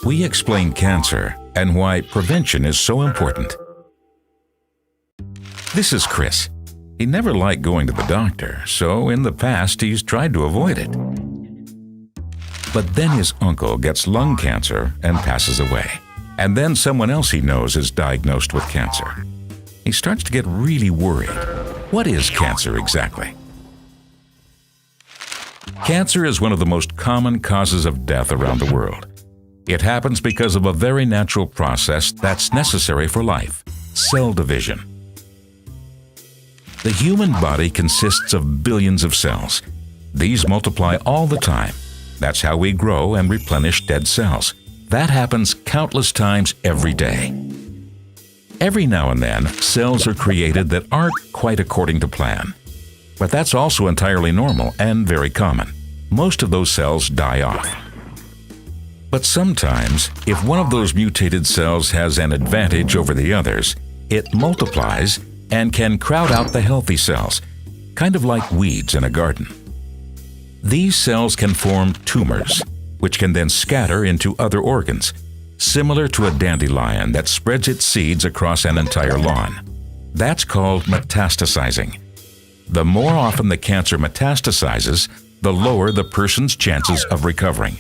we explain cancer and why prevention is so important. This is Chris. He never liked going to the doctor, so in the past he's tried to avoid it. But then his uncle gets lung cancer and passes away. And then someone else he knows is diagnosed with cancer. He starts to get really worried. What is cancer exactly? Cancer is one of the most common causes of death around the world. It happens because of a very natural process that's necessary for life: cell division. The human body consists of billions of cells. These multiply all the time. That's how we grow and replenish dead cells. That happens countless times every day. Every now and then, cells are created that aren't quite according to plan. But that's also entirely normal and very common. Most of those cells die off. But sometimes, if one of those mutated cells has an advantage over the others, it multiplies and can crowd out the healthy cells, kind of like weeds in a garden. These cells can form tumors, which can then scatter into other organs, similar to a dandelion that spreads its seeds across an entire lawn. That's called metastasizing. The more often the cancer metastasizes, the lower the person's chances of recovering.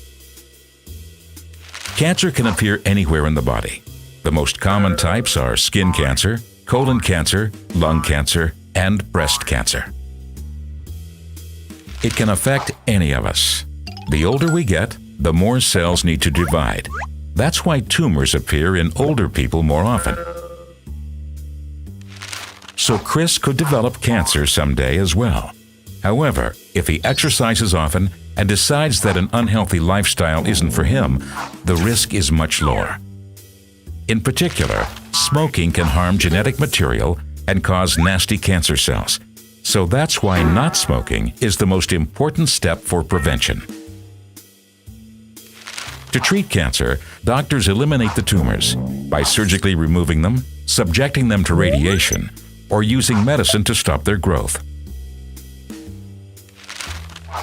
Cancer can appear anywhere in the body. The most common types are skin cancer, colon cancer, lung cancer, and breast cancer. It can affect any of us. The older we get, the more cells need to divide. That's why tumors appear in older people more often. So Chris could develop cancer someday as well. However, if he exercises often and decides that an unhealthy lifestyle isn't for him, the risk is much lower. In particular, smoking can harm genetic material and cause nasty cancer cells. So that's why not smoking is the most important step for prevention. To treat cancer, doctors eliminate the tumors by surgically removing them, subjecting them to radiation, or using medicine to stop their growth.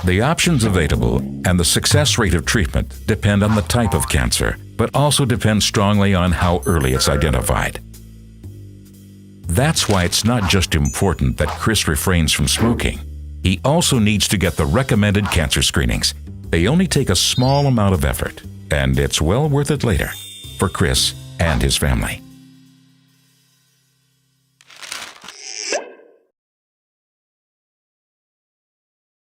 The options available and the success rate of treatment depend on the type of cancer, but also depend strongly on how early it's identified. That's why it's not just important that Chris refrains from smoking. He also needs to get the recommended cancer screenings. They only take a small amount of effort, and it's well worth it later for Chris and his family.